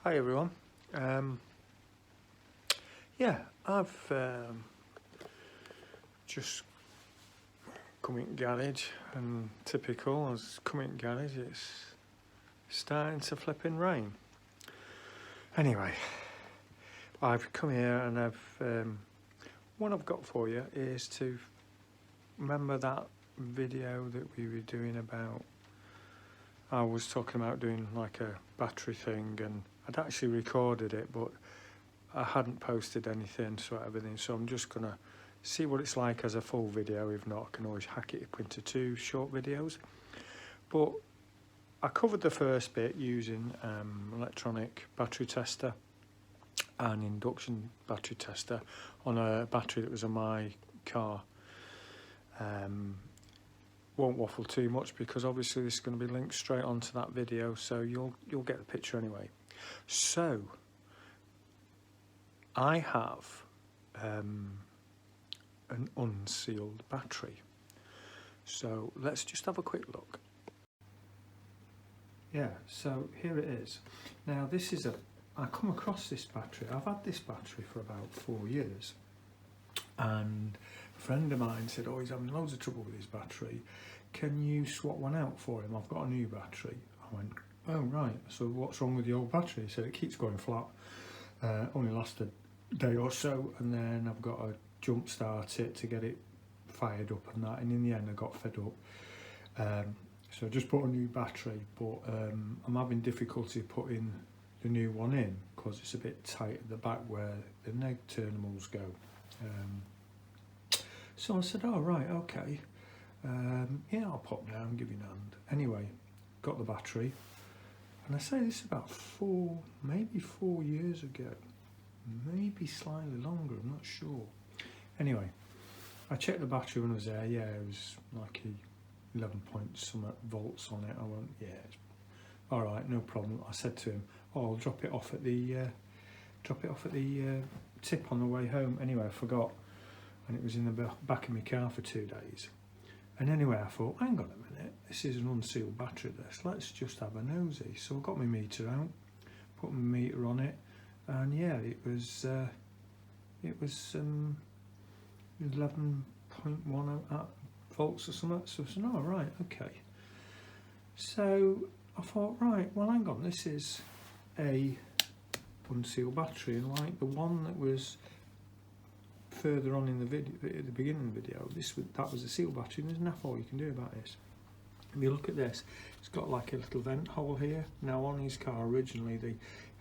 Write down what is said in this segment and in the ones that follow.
Hi everyone. Yeah, I've just come in garage, and typical as coming in garage, it's starting to flipping rain. Anyway, I've come here and what I've got for you is to remember that video that we were doing about. I was talking about doing like a battery thing, and I'd actually recorded it, but I hadn't posted anything, so I'm just gonna see what it's like as a full video. If not, I can always hack it up into 2 short videos. But I covered the first bit using electronic battery tester and induction battery tester on a battery that was on my car. Won't waffle too much because obviously this is going to be linked straight onto that video, so you'll get the picture anyway. So I have an unsealed battery, so let's just have a quick look. Yeah, so here it is. Now this is I come across this battery. I've had this battery for about 4 years, and a friend of mine said, oh, he's having loads of trouble with his battery. Can you swap one out for him? I've got a new battery. I went, oh right, so what's wrong with the old battery? He said it keeps going flat. Only lasted a day or so, and then I've got to jump start it to get it fired up and that, and in the end I got fed up. So I just put a new battery, but I'm having difficulty putting the new one in because it's a bit tight at the back where the neg terminals go. So I said, oh right, okay, yeah, I'll pop down and give you a hand. Anyway, got the battery, and I say this is about maybe 4 years ago, maybe slightly longer, I'm not sure. Anyway, I checked the battery when I was there. Yeah, it was like 11 point something volts on it. I went, yeah, all right, no problem. I said to him, oh, I'll drop it off at the tip on the way home. Anyway, I forgot, and it was in the back of my car for 2 days. And anyway, I thought, hang on a minute, this is an unsealed battery, let's just have a nosy. So I got my meter out, put my meter on it, and yeah, it was 11.1 volts or something. So I said, oh right, okay. So I thought, right, well hang on, this is a unsealed battery, and like the one that was further on in the video, at the beginning of the video, that was a sealed battery, and there's nothing you can do about this. If you look at this, it's got like a little vent hole here. Now on his car originally they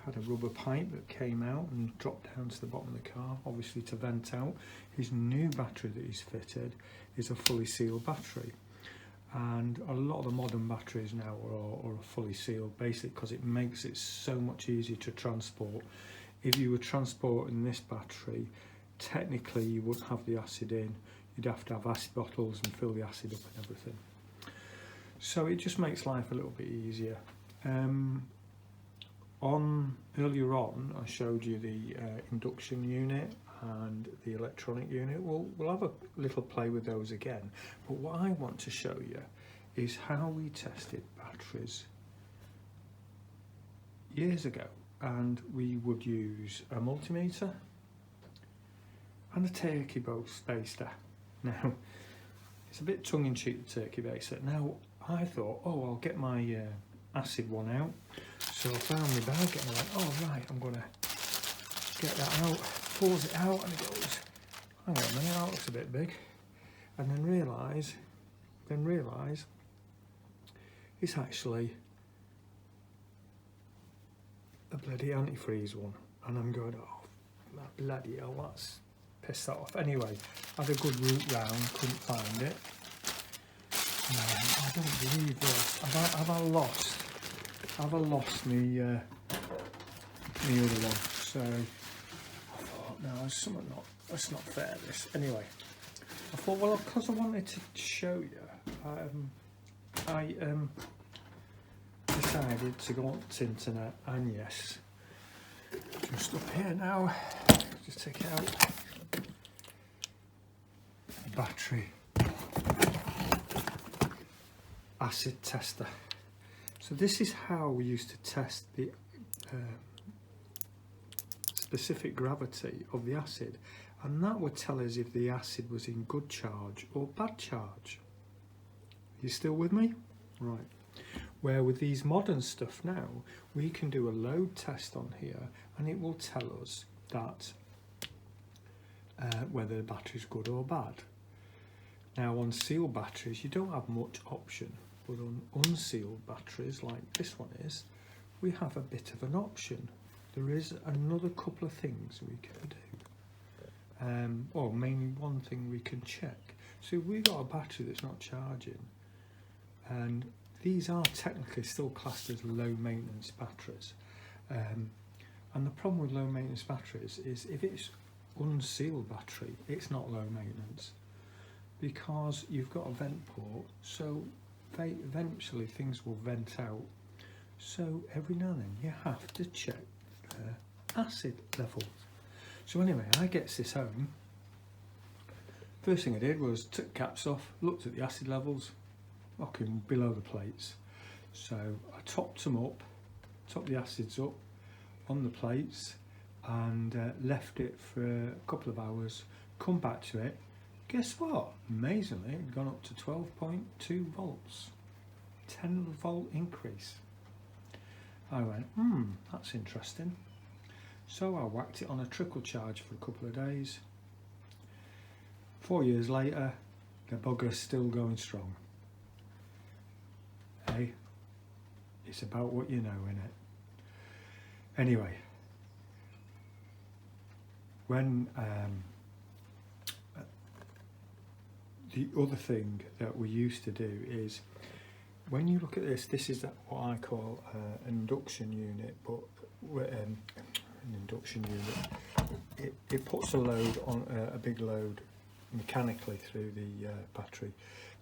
had a rubber pipe that came out and dropped down to the bottom of the car, obviously to vent out. His new battery that he's fitted is a fully sealed battery, and a lot of the modern batteries now are fully sealed, basically because it makes it so much easier to transport. If you were transporting this battery, technically you wouldn't have the acid in, you'd have to have acid bottles and fill the acid up and everything. So it just makes life a little bit easier. Earlier on I showed you the induction unit and the electronic unit. We'll have a little play with those again, but what I want to show you is how we tested batteries years ago, and we would use a multimeter and a turkey baster. Now it's a bit tongue-in-cheek, the turkey baster. Now I thought, oh, I'll get my acid one out, so I found my bag and I went, oh right, I'm gonna get that out, pulls it out, and it goes, hang on a minute, that looks a bit big, and then realise it's actually a bloody antifreeze one, and I'm going, oh bloody hell, that's pissed that off. Anyway, I had a good route round, couldn't find it. I don't believe this. Have I lost me the other one? So I thought, no, that's not fair. This anyway. I thought, well, because I wanted to show you, I decided to go on the internet, and yes, just up here now, just take it out. Battery acid tester. So this is how we used to test the specific gravity of the acid, and that would tell us if the acid was in good charge or bad charge. You still with me? Right. Where with these modern stuff now, we can do a load test on here and it will tell us that whether the battery's good or bad. Now on sealed batteries you don't have much option, but on unsealed batteries like this one is, we have a bit of an option. There is another couple of things we can do. Or mainly one thing we can check. So we've got a battery that's not charging, and these are technically still classed as low maintenance batteries. And the problem with low maintenance batteries is if it's unsealed battery, it's not low maintenance, because you've got a vent port, so eventually things will vent out. So every now and then you have to check acid levels. So anyway, I gets this home. First thing I did was took the caps off, looked at the acid levels, fucking below the plates. So I topped them up, topped the acids up on the plates, and left it for a couple of hours, come back to it. Guess what? Amazingly, it had gone up to 12.2 volts, 10-volt increase. I went, that's interesting. So I whacked it on a trickle charge for a couple of days. 4 years later, the bugger's still going strong. Hey, it's about what you know, innit? Anyway, when the other thing that we used to do is, when you look at this, this is what I call an induction unit, but an induction unit, it puts a load on a big load mechanically through the battery.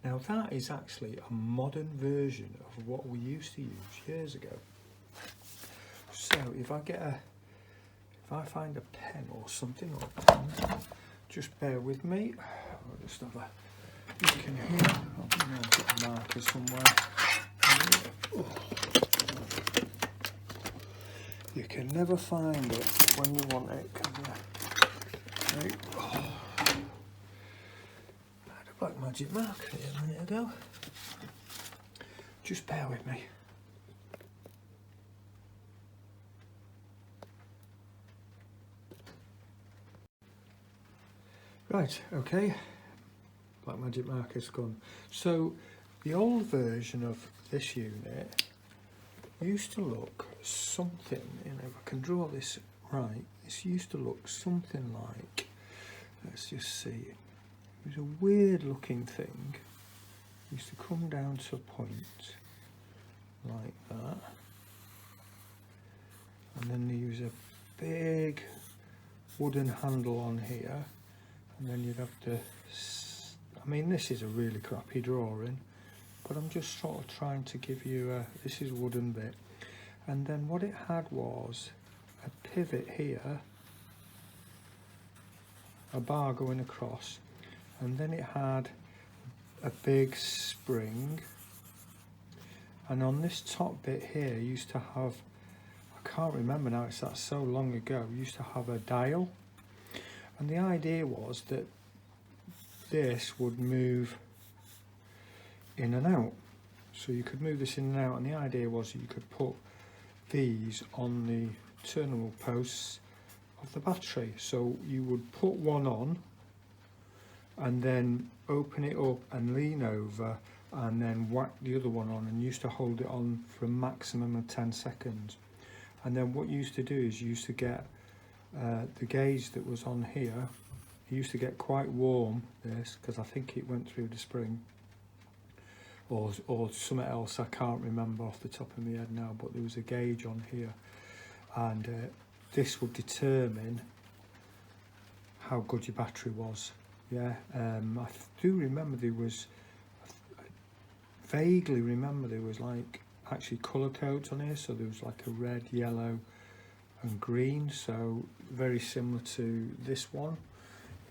Now that is actually a modern version of what we used to use years ago. So if I find a pen or something, or a pen, just bear with me. I'll just have a look in here. I'll get a marker somewhere. Oh. You can never find it when you want it, can you? Right. Oh. I had a black magic marker here a minute ago. Just bear with me. Right, okay. Black magic marker's gone. So the old version of this unit used to look something, you know, if I can draw this right, this used to look something like, let's just see, it was a weird looking thing. It used to come down to a point like that, and then there was a big wooden handle on here, and then you'd have to, I mean, this is a really crappy drawing, but I'm just sort of trying to give you a, this is wooden bit, and then what it had was a pivot here, a bar going across, and then it had a big spring, and on this top bit here used to have, I can't remember now, it's that so long ago, used to have a dial, and the idea was that this would move in and out, so you could move this in and out, and the idea was that you could put these on the terminal posts of the battery. So you would put one on and then open it up and lean over and then whack the other one on, and you used to hold it on for a maximum of 10 seconds. And then what you used to do is you used to get the gauge that was on here, it used to get quite warm, this, because I think it went through the spring, or something else, I can't remember off the top of my head now, but there was a gauge on here, and this would determine how good your battery was. Yeah, I do remember there was, I vaguely remember there was like actually colour codes on here, so there was like a red, yellow and green, so very similar to this one.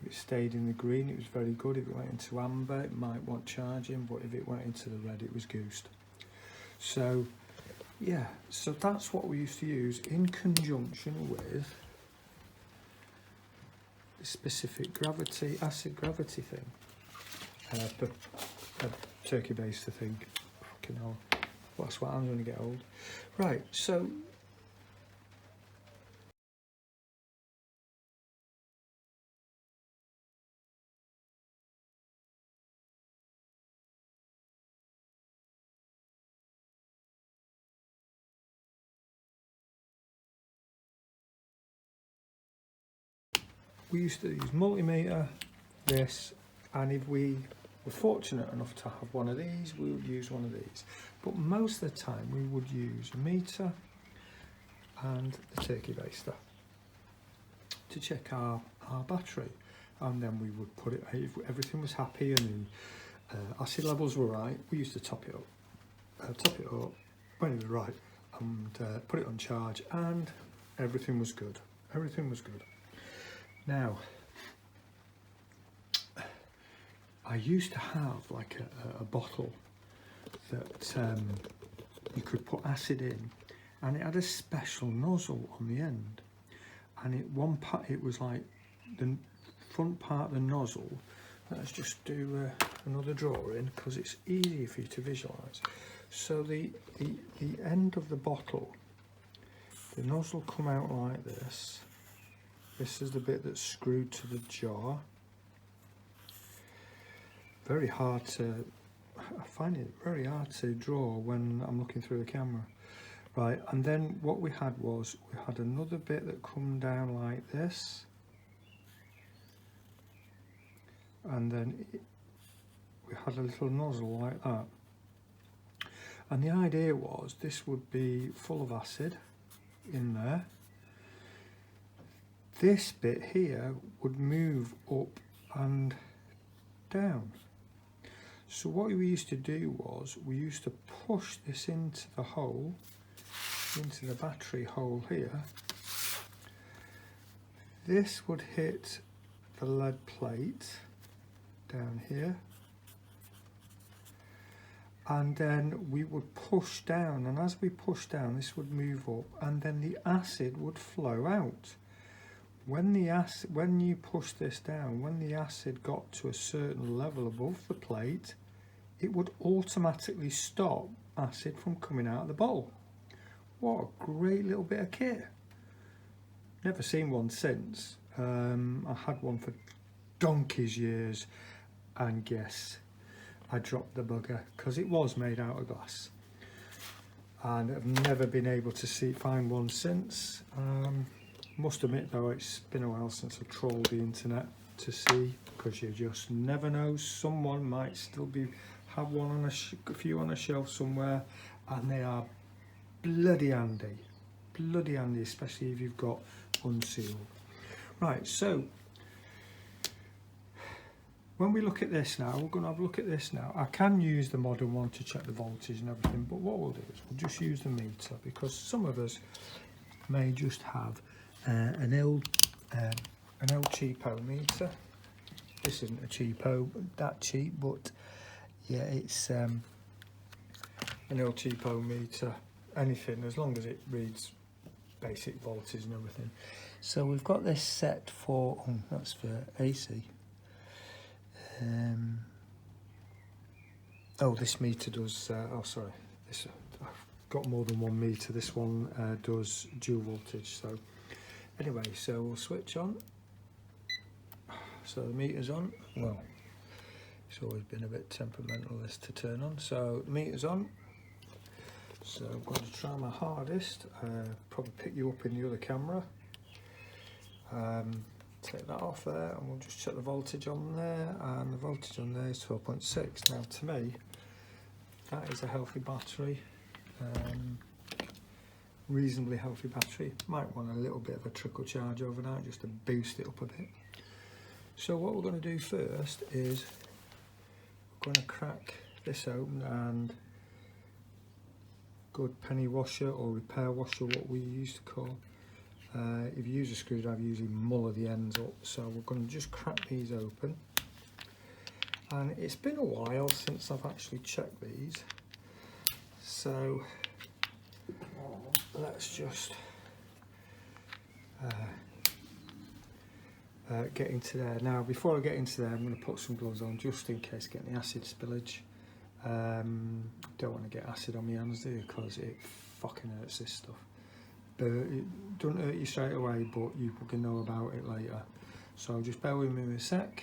If it stayed in the green, it was very good. If it went into amber, it might want charging, but if it went into the red, it was goosed. So yeah, so that's what we used to use in conjunction with specific gravity, acid gravity thing. Turkey baster thing. Fucking hell. That's what I'm going to get old. Right, so we used to use multimeter, this, and if we were fortunate enough to have one of these, we would use one of these. But most of the time we would use a meter and the turkey baster to check our battery, and then we would put it, if everything was happy and the acid levels were right, we used to top it up when it was right, and put it on charge, and everything was good. Now, I used to have like a bottle that you could put acid in, and it had a special nozzle on the end, and it was like the front part of the nozzle. Let's just do another drawing because it's easier for you to visualize. So the end of the bottle, the nozzle come out like this. This is the bit that's screwed to the jar. Very hard to, I find it very hard to draw when I'm looking through the camera. Right, and then what we had was, we had another bit that come down like this. And then we had a little nozzle like that. And the idea was this would be full of acid in there. This bit here would move up and down. So what we used to do was, we used to push this into the hole, into the battery hole here. This would hit the lead plate down here, and then we would push down, and as we push down this would move up, and then the acid would flow out. When you push this down, when the acid got to a certain level above the plate, it would automatically stop acid from coming out of the bowl. What a great little bit of kit. Never seen one since. I had one for donkey's years, and guess, I dropped the bugger because it was made out of glass, and I've never been able to find one since. Must admit though, it's been a while since I've trawled the internet to see, because you just never know, someone might still have one on a few on a shelf somewhere, and they are bloody handy, especially if you've got unsealed. Right, so when we look at this now, we're going to have a look at this now. I can use the modern one to check the voltage and everything, but what we'll do is we'll just use the meter, because some of us may just have an old cheapo meter. This isn't a cheapo, that cheap, but yeah, it's an old cheapo meter. Anything, as long as it reads basic voltage and everything. So we've got this set for, that's for AC. This meter does, this, I've got more than one meter. This one does dual voltage. So anyway, so we'll switch on. So the meter's on. Well, it's always been a bit temperamental this to turn on. So the meter's on. So I'm going to try my hardest. Probably pick you up in the other camera. Take that off there, and we'll just check the voltage on there, and the voltage on there is 12.6. Now to me, that is a healthy battery, reasonably healthy battery. Might want a little bit of a trickle charge overnight just to boost it up a bit. So what we're going to do first is we're going to crack this open, and good penny washer or repair washer, what we used to call. If you use a screwdriver, usually muller the ends up. So we're going to just crack these open. And it's been a while since I've actually checked these. So let's just get into there. Now, before I get into there, I'm going to put some gloves on just in case I get any acid spillage. Don't want to get acid on my hands, do you? Because it fucking hurts, this stuff. But it doesn't hurt you straight away, but you can know about it later. So just bear with me a sec.